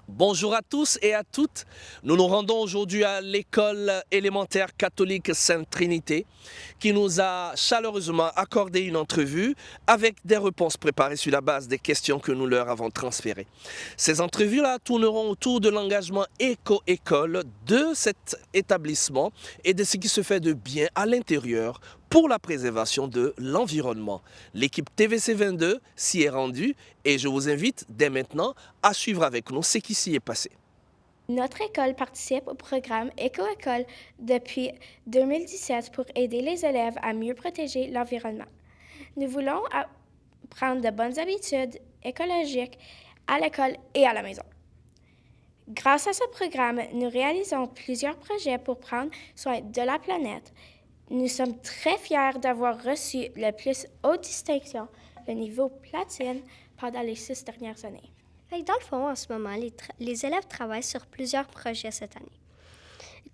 Bonjour à tous et à toutes. Nous nous rendons aujourd'hui à l'école élémentaire catholique Sainte-Trinité qui nous a chaleureusement accordé une entrevue avec des réponses préparées sur la base des questions que nous leur avons transférées. Ces entrevues-là tourneront autour de l'engagement éco-école de cet établissement et de ce qui se fait de bien à l'intérieur pour la préservation de l'environnement. L'équipe TVC 22 s'y est rendue et je vous invite dès maintenant à suivre avec nous ce qui s'y est passé. Notre école participe au programme Éco-École depuis 2017 pour aider les élèves à mieux protéger l'environnement. Nous voulons apprendre de bonnes habitudes écologiques à l'école et à la maison. Grâce à ce programme, nous réalisons plusieurs projets pour prendre soin de la planète. Nous sommes très fiers d'avoir reçu la plus haute distinction, le niveau platine, pendant les 6 dernières années. Dans le fond, en ce moment, les élèves travaillent sur plusieurs projets cette année,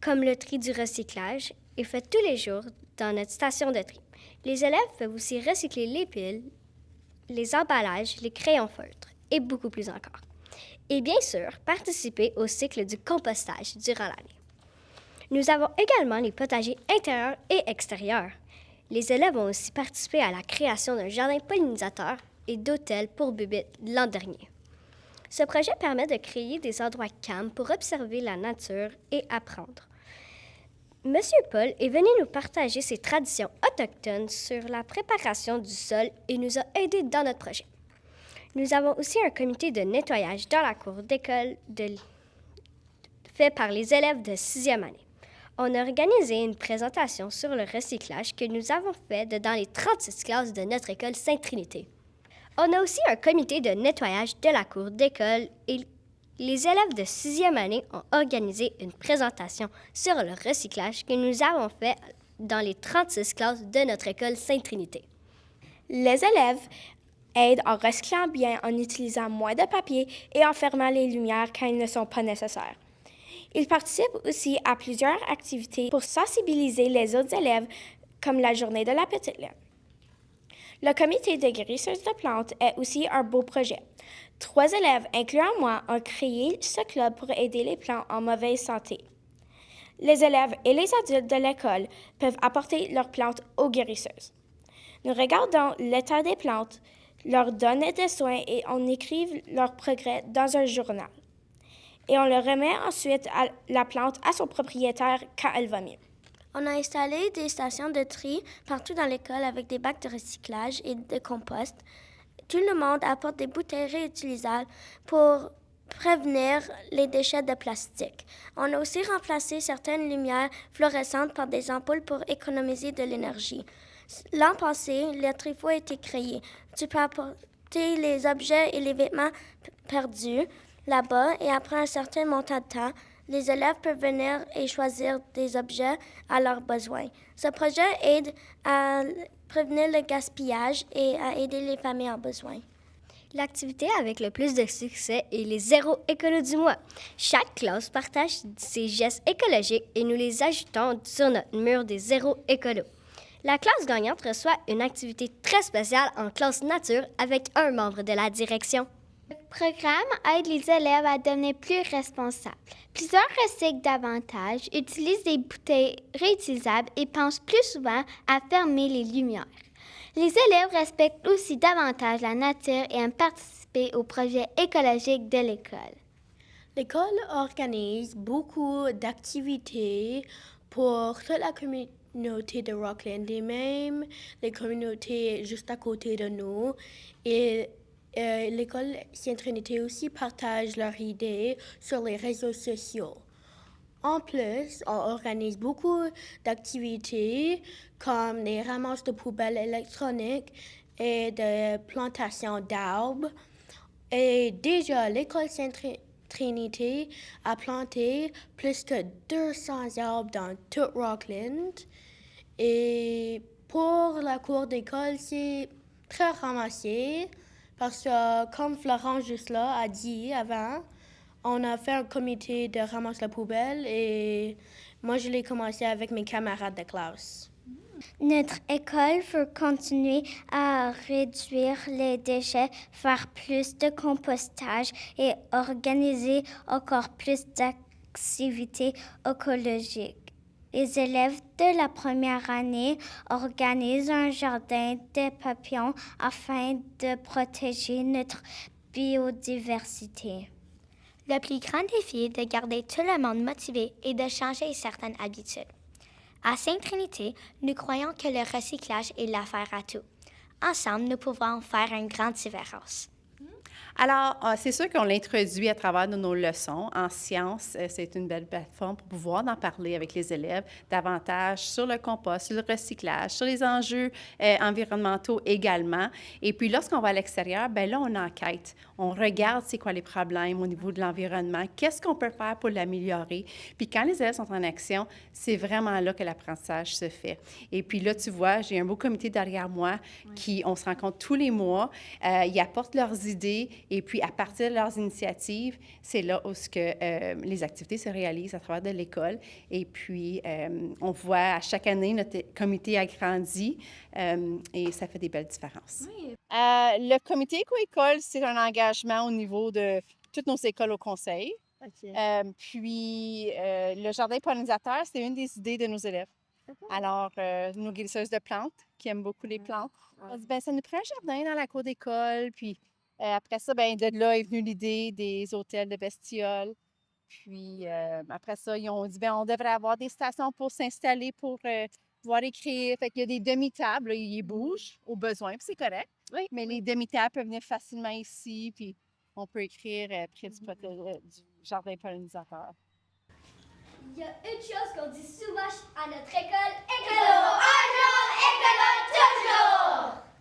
comme le tri du recyclage est fait tous les jours dans notre station de tri. Les élèves peuvent aussi recycler les piles, les emballages, les crayons feutres et beaucoup plus encore. Et bien sûr, participer au cycle du compostage durant l'année. Nous avons également les potagers intérieurs et extérieurs. Les élèves ont aussi participé à la création d'un jardin pollinisateur et d'hôtels pour bébés l'an dernier. Ce projet permet de créer des endroits calmes pour observer la nature et apprendre. Monsieur Paul est venu nous partager ses traditions autochtones sur la préparation du sol et nous a aidés dans notre projet. Nous avons aussi un comité de nettoyage dans la cour d'école fait par les élèves de 6e année. On a organisé une présentation sur le recyclage que nous avons fait dans les 36 classes de notre école Sainte-Trinité. On a aussi un comité de nettoyage de la cour d'école et les élèves de 6e année ont organisé une présentation sur le recyclage que nous avons fait dans les 36 classes de notre école Sainte-Trinité. Les élèves aident en recyclant bien, en utilisant moins de papier et en fermant les lumières quand elles ne sont pas nécessaires. Ils participent aussi à plusieurs activités pour sensibiliser les autres élèves, comme la journée de la petite laine. Le comité de guérisseuse de plantes est aussi un beau projet. 3 élèves, incluant moi, ont créé ce club pour aider les plantes en mauvaise santé. Les élèves et les adultes de l'école peuvent apporter leurs plantes aux guérisseuses. Nous regardons l'état des plantes, leur donnons des soins et on écrive leur progrès dans un journal. Et on le remet ensuite à la plante à son propriétaire quand elle va mieux. On a installé des stations de tri partout dans l'école avec des bacs de recyclage et de compost. Tout le monde apporte des bouteilles réutilisables pour prévenir les déchets de plastique. On a aussi remplacé certaines lumières fluorescentes par des ampoules pour économiser de l'énergie. L'an passé, le trifo a été créé. Tu peux apporter les objets et les vêtements perdus là-bas et après un certain montant de temps, les élèves peuvent venir et choisir des objets à leurs besoins. Ce projet aide à prévenir le gaspillage et à aider les familles en besoin. L'activité avec le plus de succès est les zéro écolo du mois. Chaque classe partage ses gestes écologiques et nous les ajoutons sur notre mur des zéro écolo. La classe gagnante reçoit une activité très spéciale en classe nature avec un membre de la direction. Le programme aide les élèves à devenir plus responsables. Plusieurs recyclent davantage, utilisent des bouteilles réutilisables et pensent plus souvent à fermer les lumières. Les élèves respectent aussi davantage la nature et aiment participer aux projets écologiques de l'école. L'école organise beaucoup d'activités pour toute la communauté de Rockland et même les communautés juste à côté de nous. Et l'école Sainte-Trinité aussi partage leurs idées sur les réseaux sociaux. En plus, on organise beaucoup d'activités comme les ramasses de poubelles électroniques et de plantations d'arbres. Et déjà, l'école Sainte-Trinité a planté plus que 200 arbres dans tout Rockland. Et pour la cour d'école, c'est très ramassé. Parce que, comme Florent juste là a dit avant, on a fait un comité de ramasse la poubelle et moi, je l'ai commencé avec mes camarades de classe. Notre école veut continuer à réduire les déchets, faire plus de compostage et organiser encore plus d'activités écologiques. Les élèves de la première année organisent un jardin de papillons afin de protéger notre biodiversité. Le plus grand défi est de garder tout le monde motivé et de changer certaines habitudes. À Sainte-Trinité, nous croyons que le recyclage est l'affaire à tout. Ensemble, nous pouvons faire une grande différence. Alors, c'est sûr qu'on l'introduit à travers de nos leçons. En sciences, c'est une belle plateforme pour pouvoir en parler avec les élèves davantage sur le compost, sur le recyclage, sur les enjeux environnementaux également. Et puis, lorsqu'on va à l'extérieur, bien là, on enquête. On regarde c'est quoi les problèmes au niveau de l'environnement, qu'est-ce qu'on peut faire pour l'améliorer. Puis, quand les élèves sont en action, c'est vraiment là que l'apprentissage se fait. Et puis là, tu vois, j'ai un beau comité derrière moi on se rencontre tous les mois. Ils apportent leurs idées. Et puis, à partir de leurs initiatives, c'est là où les activités se réalisent à travers de l'école. Et puis, on voit à chaque année, notre comité agrandit et ça fait des belles différences. Oui. Le comité éco-école, c'est un engagement au niveau de toutes nos écoles au conseil. Okay. Puis, le jardin pollinisateur, c'est une des idées de nos élèves. Alors, nos guérisseuses de plantes, qui aiment beaucoup les plantes, on dit, bien, ça nous prend un jardin dans la cour d'école, puis après ça, bien, de là est venue l'idée des hôtels de bestioles. Puis après ça, ils ont dit, bien, on devrait avoir des stations pour s'installer, pour pouvoir écrire. Fait qu'il y a des demi-tables, là, ils bougent au besoin, puis c'est correct. Oui. Mais les demi-tables peuvent venir facilement ici, puis on peut écrire près du jardin pollinisateur. Il y a une chose qu'on dit souvent à notre école, écolo, un jour, écolo, toujours!